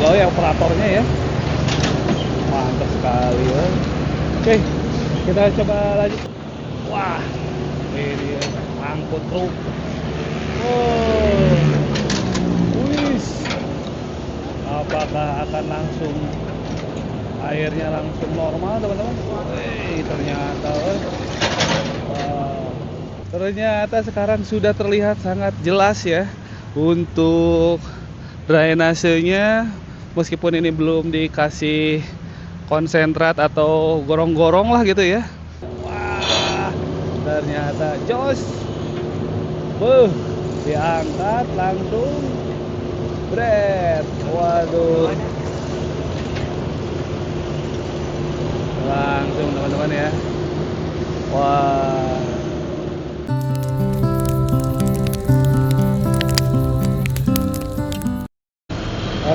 pegawai operatornya ya. Mantap sekali ya. Oke, kita coba lanjut. Wah, ini dia angkut truk. Oh, wis. Apakah akan langsung airnya langsung normal teman-teman? Ternyata, wah, ternyata sekarang sudah terlihat sangat jelas ya untuk drainasenya, meskipun ini belum dikasih konsentrat atau gorong-gorong lah gitu ya. Wah, ternyata jos. Diangkat langsung bret. Waduh, langsung teman-teman ya. Wah,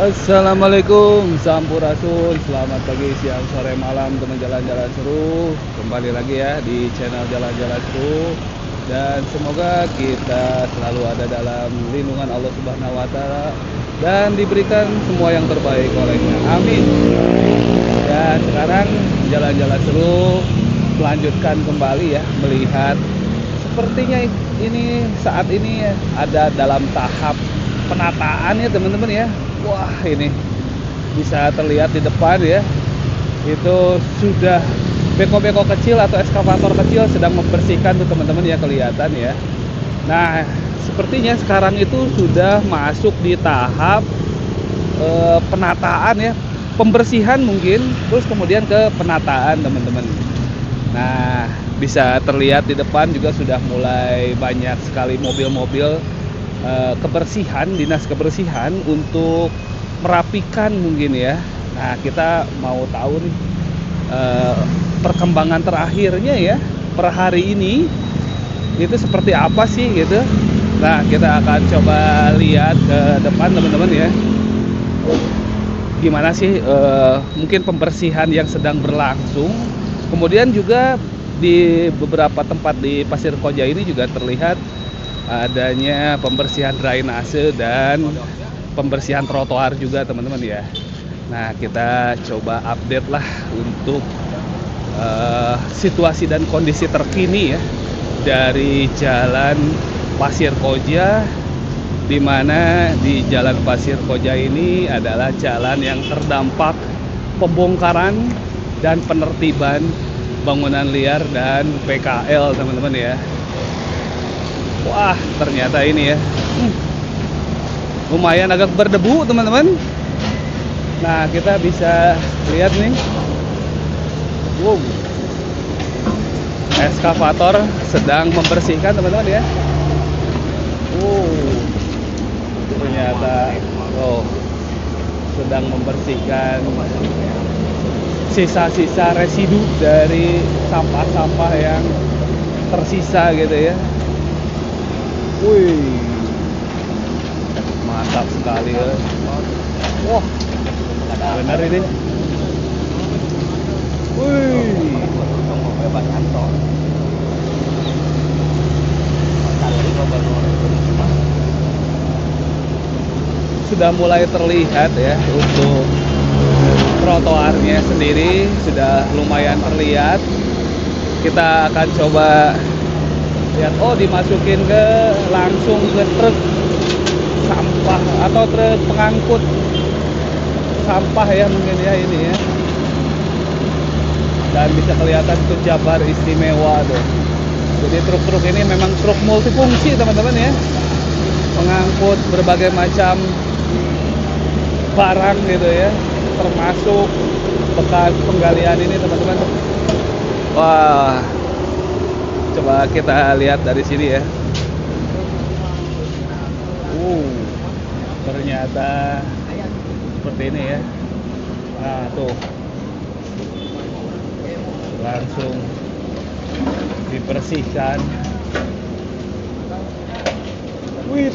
assalamualaikum, sampurasun. Selamat pagi, siang, sore, malam teman jalan-jalan seru. Kembali lagi ya di channel Jalan-Jalan Seru. Dan semoga kita selalu ada dalam lindungan Allah Subhanahu wa Ta'ala dan diberikan semua yang terbaik olehnya. Amin. Dan sekarang Jalan-Jalan Seru melanjutkan kembali ya, melihat sepertinya ini saat ini ada dalam tahap penataan ya teman-teman ya. Wah, ini bisa terlihat di depan ya, itu sudah beko-beko kecil atau ekskavator kecil sedang membersihkan tuh teman-teman ya, kelihatan ya. Nah, sepertinya sekarang itu sudah masuk di tahap penataan ya, pembersihan mungkin, terus kemudian ke penataan teman-teman. Nah, bisa terlihat di depan juga sudah mulai banyak sekali mobil-mobil kebersihan, dinas kebersihan untuk merapikan mungkin ya. Nah, kita mau tahu nih perkembangan terakhirnya ya per hari ini itu seperti apa sih gitu. Nah, kita akan coba lihat ke depan teman-teman ya, gimana sih mungkin pembersihan yang sedang berlangsung. Kemudian juga di beberapa tempat di Pasir Koja ini juga terlihat adanya pembersihan drainase dan pembersihan trotoar juga teman-teman ya. Nah, kita coba update lah untuk situasi dan kondisi terkini ya dari Jalan Pasir Koja, di mana di Jalan Pasir Koja ini adalah jalan yang terdampak pembongkaran dan penertiban bangunan liar dan PKL teman-teman ya. Wah, ternyata ini ya lumayan agak berdebu teman-teman. Nah, kita bisa lihat nih, wow, ekskavator sedang membersihkan teman-teman ya. Ternyata sedang membersihkan sisa-sisa residu dari sampah-sampah yang tersisa gitu ya. Wih, mantap sekali ya. Wah, benar ini. Wih, sudah mulai terlihat ya untuk trotoarnya sendiri sudah lumayan terlihat. Kita akan coba lihat, dimasukin ke langsung ke truk sampah atau truk pengangkut sampah ya mungkin ya ini ya. Dan bisa kelihatan itu Jabar Istimewa tuh. Jadi truk-truk ini memang truk multifungsi teman-teman ya, mengangkut berbagai macam barang gitu ya, termasuk bekas penggalian ini teman-teman. Wah, coba kita lihat dari sini ya. Ternyata seperti ini ya. Nah, tuh langsung dibersihkan. Wih.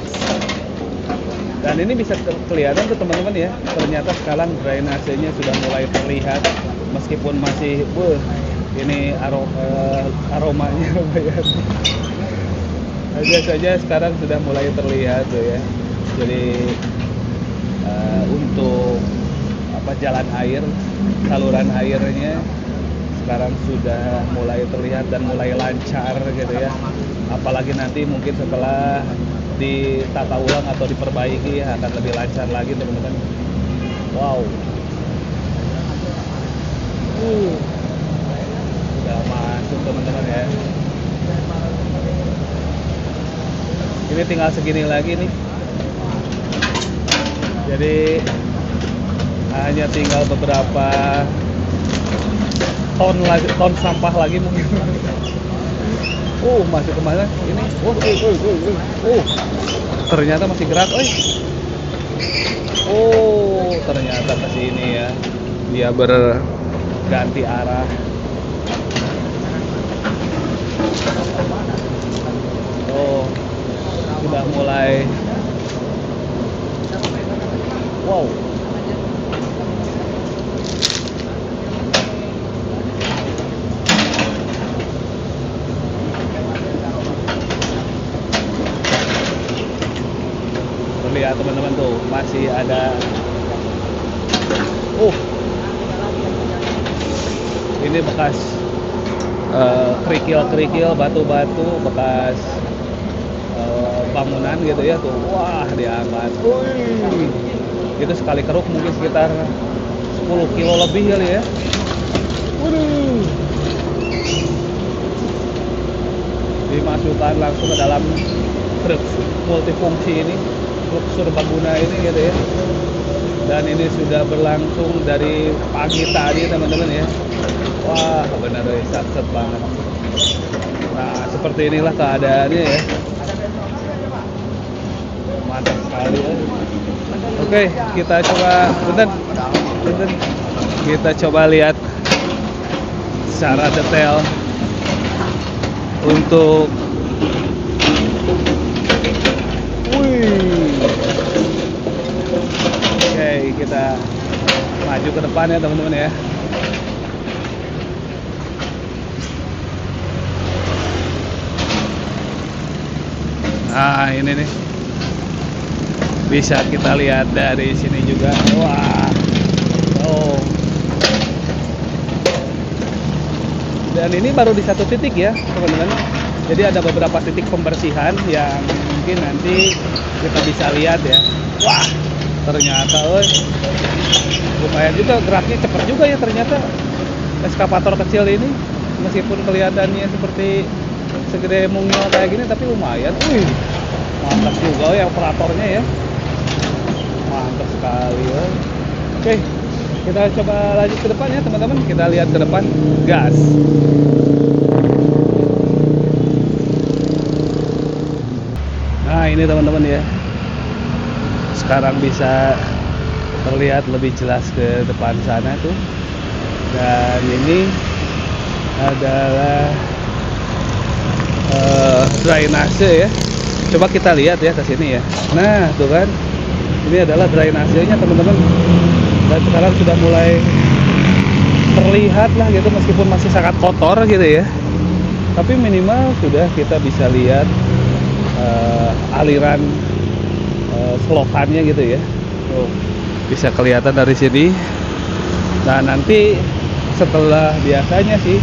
Dan ini bisa kelihatan tuh teman-teman ya. Ternyata sekarang drainasenya sudah mulai terlihat, meskipun masih ini aromanya lumayan. Aja saja sekarang sudah mulai terlihat tuh ya. Jadi untuk jalan air, saluran airnya sekarang sudah mulai terlihat dan mulai lancar gitu ya. Apalagi nanti mungkin setelah ditata ulang atau diperbaiki akan lebih lancar lagi teman-teman. Wow. Udah masuk teman-teman ya. Ini tinggal segini lagi nih. Jadi hanya tinggal beberapa ton sampah lagi mungkin. Masuk kemana? Ini. Ternyata masih gerak. Ternyata ke sini ya. Dia berganti arah. Sudah mulai. Wow. Terlihat teman-teman tuh masih ada. Ini bekas kerikil-kerikil, batu-batu bekas bangunan gitu ya tuh. Wah, diangkat. Itu sekali keruk mungkin sekitar 10 kilo lebih kali ya. Dimasukkan langsung ke dalam truk multifungsi ini, truk serbaguna ini gitu ya. Dan ini sudah berlangsung dari pagi tadi teman-teman ya. Wah, benar satset banget. Nah, seperti inilah keadaannya ya. Mantap sekali ya. Oke, kita coba bentar. Kita coba lihat secara detail untuk Oke, kita maju ke depan ya teman-teman ya. Nah, ini nih bisa kita lihat dari sini juga. Wah. Dan ini baru di satu titik ya teman-teman. Jadi ada beberapa titik pembersihan yang mungkin nanti kita bisa lihat ya. Wah, ternyata lumayan juga, geraknya cepat juga ya ternyata eskavator kecil ini. Meskipun kelihatannya seperti segede mungil kayak gini, tapi lumayan. Mantap juga ya operatornya ya. Mantap sekali ya. Oke, kita coba lanjut ke depan ya teman-teman. Kita lihat ke depan. Gas. Nah, ini teman-teman ya. Sekarang bisa terlihat lebih jelas ke depan sana tuh. Dan ini adalah drainase ya. Coba kita lihat ya ke sini ya. Nah, tuh kan. Ini adalah drainasenya teman-teman. Dan sekarang sudah mulai terlihat lah gitu, meskipun masih sangat kotor gitu ya. Tapi minimal sudah kita bisa lihat aliran selokannya gitu ya. Tuh, bisa kelihatan dari sini. Nah, nanti setelah biasanya sih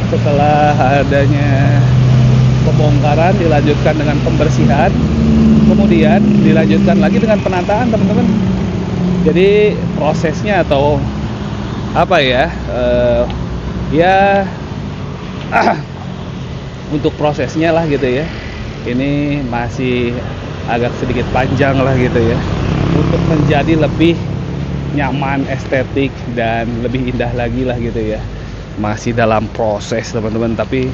setelah adanya pembongkaran dilanjutkan dengan pembersihan, kemudian dilanjutkan lagi dengan penataan teman-teman. Jadi prosesnya atau apa ya, untuk prosesnya lah gitu ya, ini masih agak sedikit panjang lah gitu ya, untuk menjadi lebih nyaman, estetik dan lebih indah lagi lah gitu ya. Masih dalam proses teman-teman, tapi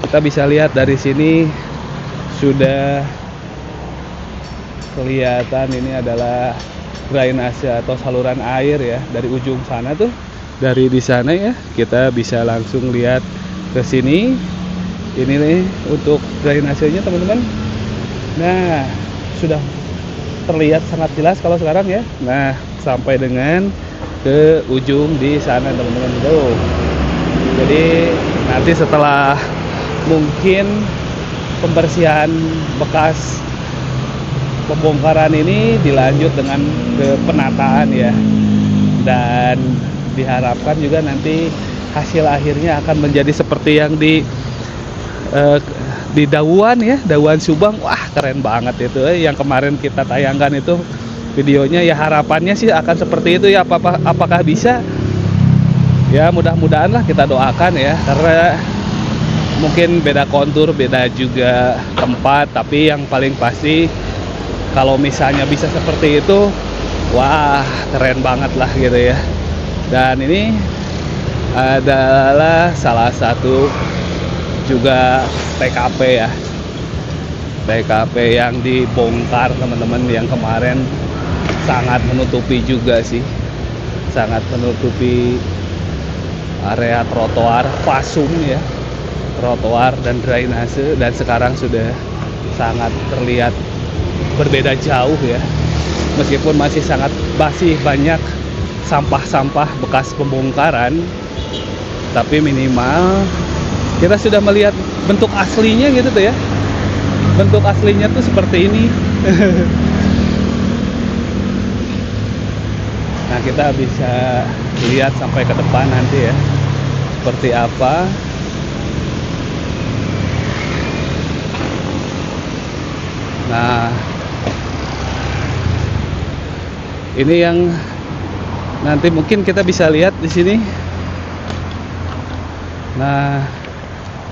kita bisa lihat dari sini sudah kelihatan ini adalah drainase atau saluran air ya. Dari ujung sana tuh, dari di sana ya, kita bisa langsung lihat ke sini. Ini nih untuk drainasenya teman-teman. Nah, sudah terlihat sangat jelas kalau sekarang ya. Nah, sampai dengan ke ujung di sana teman-teman. Tuh. Jadi nanti setelah mungkin pembersihan bekas pembongkaran ini dilanjut dengan ke penataan ya. dan diharapkan juga nanti hasil akhirnya akan menjadi seperti yang eh, di Dauan ya, Dauan Subang. Wah, keren banget itu yang kemarin kita tayangkan itu videonya ya. Harapannya sih akan seperti itu ya. Apakah bisa? Ya mudah-mudahan lah, kita doakan ya, karena mungkin beda kontur, beda juga tempat, tapi yang paling pasti kalau misalnya bisa seperti itu, wah keren banget lah gitu ya. Dan ini adalah salah satu juga TKP ya, TKP yang dibongkar teman-teman, yang kemarin sangat menutupi juga sih, sangat menutupi area trotoar Pasung ya, trotoar dan drainase, dan sekarang sudah sangat terlihat berbeda jauh ya, meskipun masih banyak sampah-sampah bekas pembongkaran, tapi minimal kita sudah melihat bentuk aslinya gitu tuh ya, bentuk aslinya tuh seperti ini. Nah, kita bisa lihat sampai ke depan nanti ya, seperti apa. Nah, ini yang nanti mungkin kita bisa lihat di sini. Nah,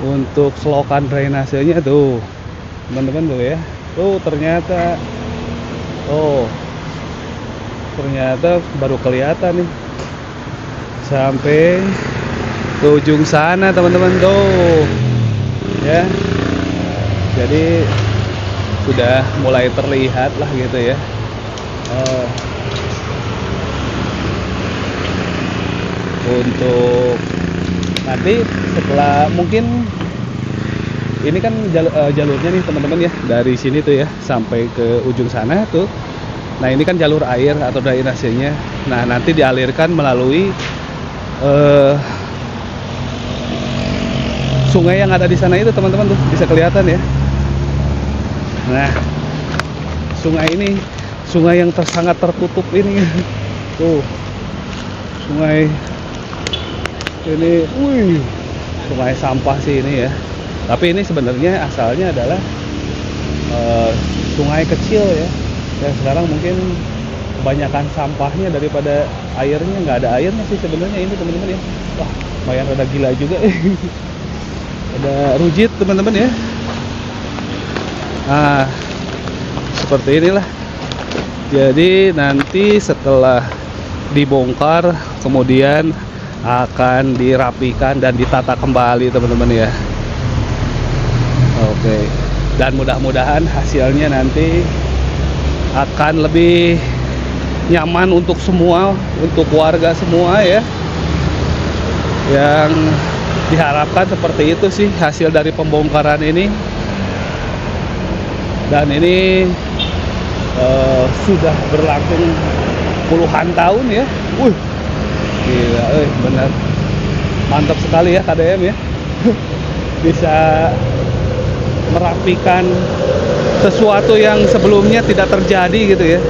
untuk selokan drainasenya tuh, teman-teman tuh ya. Tuh ternyata baru kelihatan nih sampai ke ujung sana teman-teman tuh ya. Jadi sudah mulai terlihat lah gitu ya. Untuk nanti setelah mungkin ini kan jalurnya nih teman-teman ya, dari sini tuh ya sampai ke ujung sana tuh. Nah, ini kan jalur air atau drainasenya. Nah, nanti dialirkan melalui sungai yang ada di sana itu teman-teman tuh, bisa kelihatan ya. Nah, sungai yang sangat tertutup ini tuh, sungai ini, sungai sampah sih ini ya. Tapi ini sebenarnya asalnya adalah sungai kecil ya. Dan sekarang mungkin kebanyakan sampahnya daripada airnya, nggak ada airnya sih sebenarnya ini teman-teman ya. Wah, lumayan rada gila juga. Ada rujit teman-teman ya. Nah, seperti inilah. Jadi nanti setelah dibongkar, kemudian akan dirapikan dan ditata kembali teman-teman ya. Oke. Dan mudah-mudahan hasilnya nanti akan lebih nyaman untuk semua, untuk warga semua ya. Yang diharapkan seperti itu sih hasil dari pembongkaran ini. Dan ini sudah berlangsung puluhan tahun ya. Gila, benar mantap sekali ya KDM ya. Bisa merapikan sesuatu yang sebelumnya tidak terjadi gitu ya.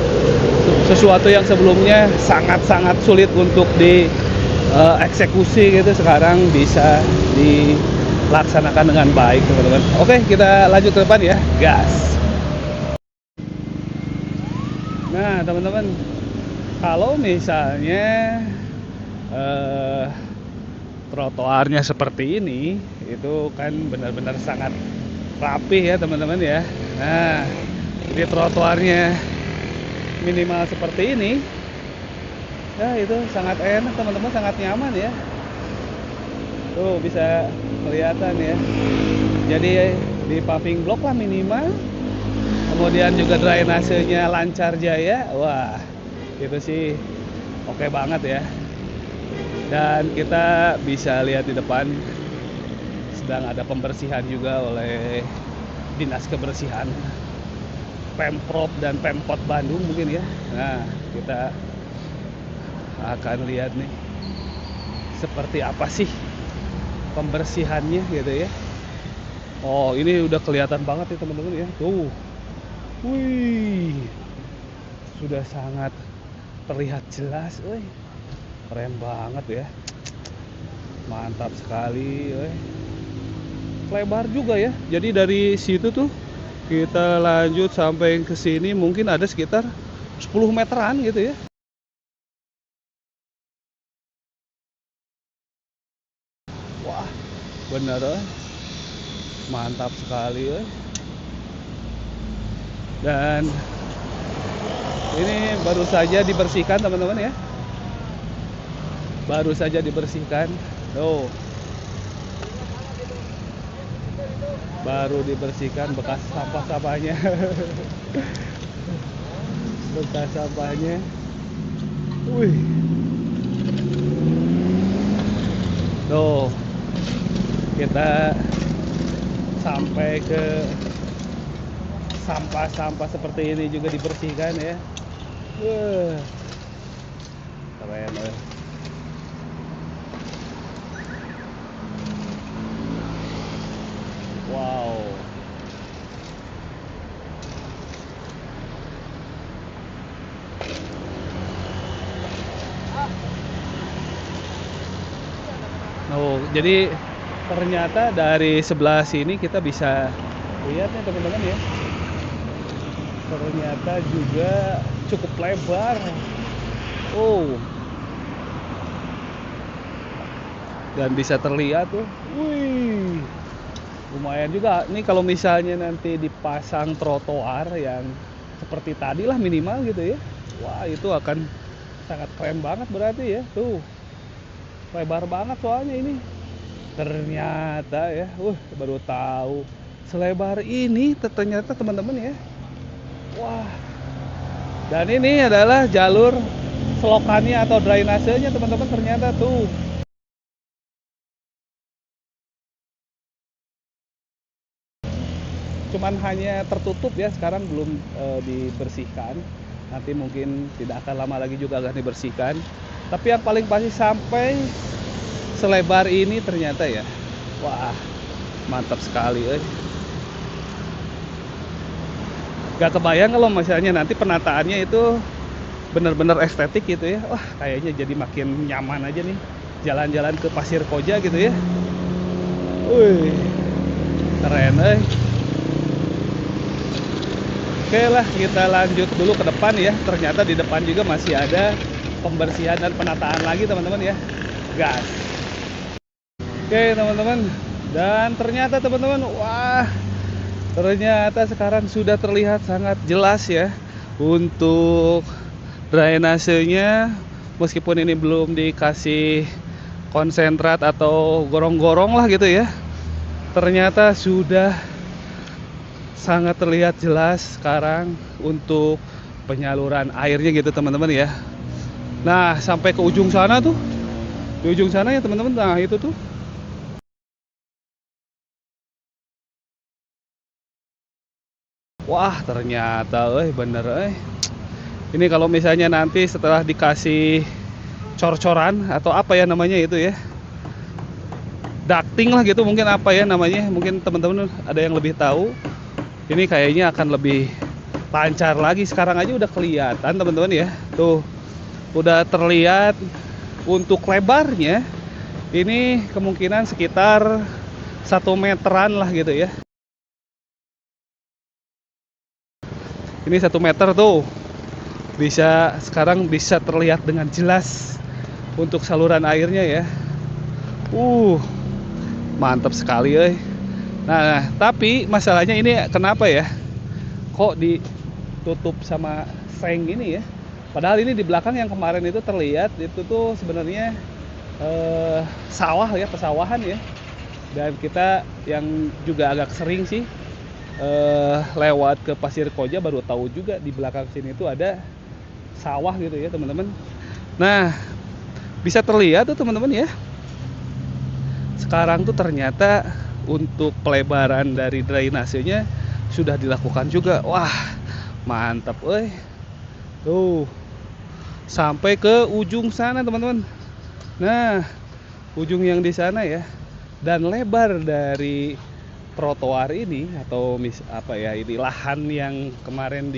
Sesuatu yang sebelumnya sangat-sangat sulit untuk dieksekusi gitu, sekarang bisa dilaksanakan dengan baik teman-teman. Oke, kita lanjut ke depan ya, gas. Nah teman-teman, kalau misalnya trotoarnya seperti ini, itu kan benar-benar sangat rapih ya teman-teman ya. Nah, di trotoarnya minimal seperti ini ya, itu sangat enak teman-teman, sangat nyaman ya. Tuh bisa kelihatan ya. Jadi di paving block lah minimal. Kemudian juga drainasenya lancar jaya. Wah, itu sih oke banget ya. Dan kita bisa lihat di depan sedang ada pembersihan juga oleh Dinas Kebersihan Pemprov dan Pemkot Bandung mungkin ya. Nah, kita akan lihat nih seperti apa sih pembersihannya gitu ya. Oh, ini udah kelihatan banget ya teman-teman ya. Tuh. Wih. Sudah sangat terlihat jelas, Keren banget ya. Mantap sekali, lebar juga ya. Jadi dari situ tuh kita lanjut sampai ke sini mungkin ada sekitar 10 meteran gitu ya. Wah, bener mantap sekali Dan ini baru saja dibersihkan teman-teman ya. Baru saja dibersihkan. Tuh. Baru dibersihkan bekas sampah-sampahnya. Bekas sampahnya. Wih. Tuh. Kita sampai ke sampah-sampah seperti ini juga dibersihkan ya. Keren Wow. Oh, jadi ternyata dari sebelah sini kita bisa lihat ya teman-teman ya. Ternyata juga cukup lebar. Oh. Dan bisa terlihat tuh. Wih. Lumayan juga. Nih kalau misalnya nanti dipasang trotoar yang seperti tadi lah minimal gitu ya. Wah, itu akan sangat keren banget berarti ya. Tuh. Lebar banget soalnya ini. Ternyata ya, baru tahu selebar ini ternyata teman-teman ya. Wah. Dan ini adalah jalur selokannya atau drainasenya teman-teman ternyata tuh. Cuman hanya tertutup ya, sekarang belum dibersihkan. Nanti mungkin tidak akan lama lagi juga akan dibersihkan. Tapi yang paling pasti sampai selebar ini ternyata ya. Wah, mantap sekali Gak kebayang kalau misalnya nanti penataannya itu benar-benar estetik gitu ya. Wah, kayaknya jadi makin nyaman aja nih jalan-jalan ke Pasir Koja gitu ya. Wih, keren Oke lah, kita lanjut dulu ke depan ya. Ternyata di depan juga masih ada pembersihan dan penataan lagi teman-teman ya. Gas. Oke teman-teman. Dan ternyata teman-teman, wah, ternyata sekarang sudah terlihat sangat jelas ya untuk drainasenya. Meskipun ini belum dikasih konsentrat atau gorong-gorong lah gitu ya, ternyata sudah sangat terlihat jelas sekarang untuk penyaluran airnya gitu teman-teman ya. Nah, sampai ke ujung sana tuh, di ujung sana ya teman-teman. Nah, itu tuh wah, ternyata bener ini kalau misalnya nanti setelah dikasih cor-coran atau apa ya namanya itu ya, ducting lah gitu mungkin, apa ya namanya, mungkin teman-teman ada yang lebih tahu. Ini kayaknya akan lebih lancar lagi. Sekarang aja udah kelihatan teman-teman ya. Tuh, udah terlihat untuk lebarnya. Ini kemungkinan sekitar 1 meteran lah gitu ya. Ini 1 meter tuh. Sekarang bisa terlihat dengan jelas untuk saluran airnya ya. Mantap sekali Nah, tapi masalahnya ini kenapa ya? Kok ditutup sama seng ini ya? Padahal ini di belakang yang kemarin itu terlihat itu tuh sebenarnya sawah ya, pesawahan ya. Dan kita yang juga agak sering sih lewat ke Pasir Koja baru tahu juga di belakang sini itu ada sawah gitu ya teman-teman. Nah, bisa terlihat tuh teman-teman ya. Sekarang tuh ternyata untuk pelebaran dari drainasenya sudah dilakukan juga. Wah, mantap Tuh. Sampai ke ujung sana teman-teman. Nah, ujung yang di sana ya. Dan lebar dari trotoar ini atau ini lahan yang kemarin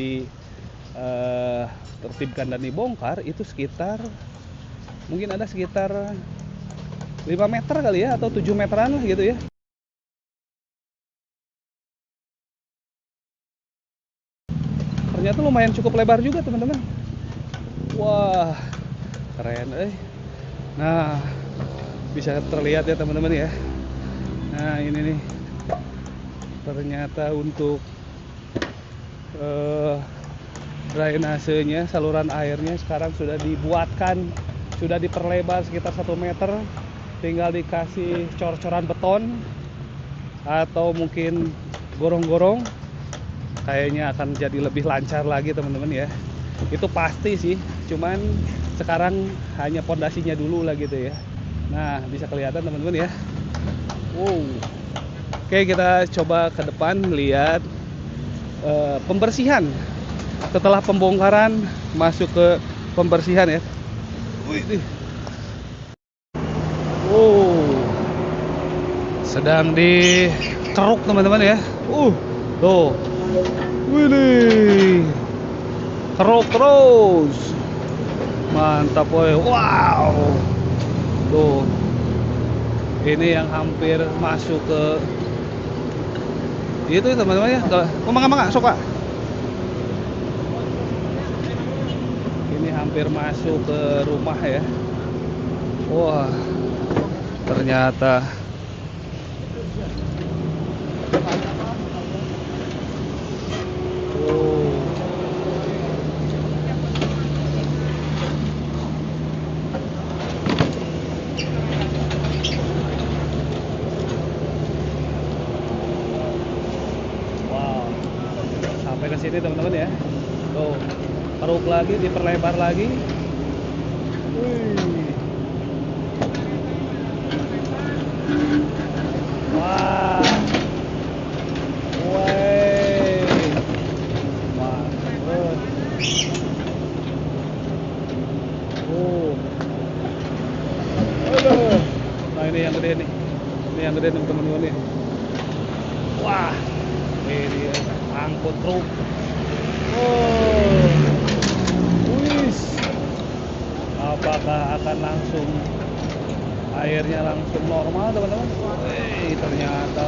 tertibkan dan dibongkar itu sekitar Mungkin ada sekitar 5 meter kali ya, atau 7 meteran lah gitu ya. Ternyata lumayan cukup lebar juga teman-teman. Wah, keren Nah, bisa terlihat ya teman-teman ya. Nah, ini nih. Ternyata untuk drainasenya, saluran airnya sekarang sudah dibuatkan, sudah diperlebar sekitar 1 meter. Tinggal dikasih cor-coran beton atau mungkin gorong-gorong, kayaknya akan jadi lebih lancar lagi teman-teman ya. Itu pasti sih, cuman sekarang hanya pondasinya dulu lah gitu ya. Nah, bisa kelihatan teman-teman ya. Wow. Oke, kita coba ke depan lihat pembersihan setelah pembongkaran, masuk ke pembersihan ya. Wih. Sedang dikeruk teman-teman ya. Tuh. Wih. Keruk terus. Mantap woy. Wow. Tuh. Ini yang hampir masuk ke itu teman-teman ya. Mangga sok Pak. Ini hampir masuk ke rumah ya. Wah. Ternyata sampai ke sini teman-teman ya. Tuh, keruk lagi, diperlebar lagi. Wah. Nah, ini yang gede nih. Ini yang gede nih teman-teman nih. Wah. Ini angkut truk. Apakah akan langsung airnya langsung normal teman-teman? Ternyata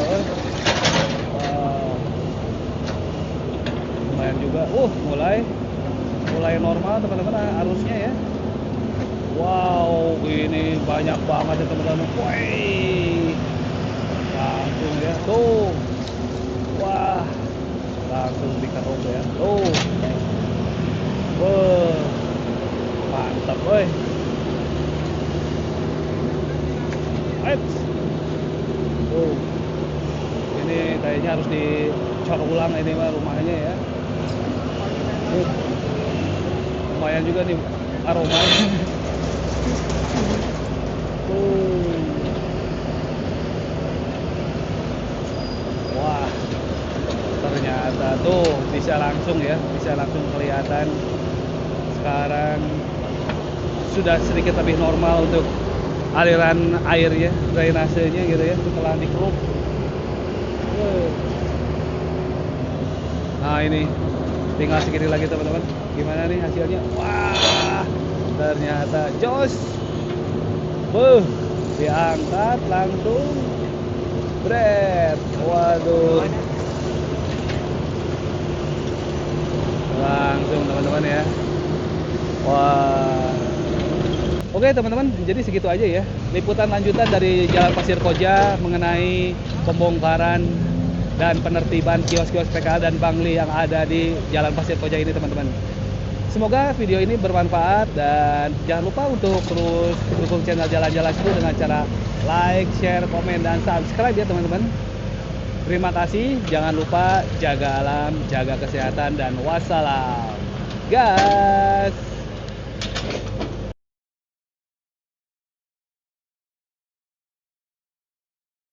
lumayan juga. Mulai normal teman-teman arusnya ya. Wow, ini banyak banget ya teman-teman. Langsung ya. Tuh. Wah. Langsung dikeruk ya. Tuh. Mantap woy. Ini kayaknya harus dicor ulang ini mah rumahnya ya. Lumayan juga nih aromanya. Wah, ternyata tuh bisa langsung ya, bisa langsung kelihatan sekarang sudah sedikit lebih normal untuk aliran airnya, drainasenya gitu ya, setelah dikeruk. Nah, ini tinggal segini lagi teman-teman. Gimana nih hasilnya? Wah, ternyata jos. Diangkat langsung. Bret. Waduh. Langsung teman-teman ya. Wah. Oke teman-teman, jadi segitu aja ya liputan lanjutan dari Jalan Pasir Koja mengenai pembongkaran dan penertiban kios-kios PKL dan Bangli yang ada di Jalan Pasir Koja ini teman-teman. Semoga video ini bermanfaat dan jangan lupa untuk terus dukung channel Jalan-Jalan Seru dengan cara like, share, komen, dan subscribe ya teman-teman. Terima kasih, jangan lupa jaga alam, jaga kesehatan, dan wassalam. Gas!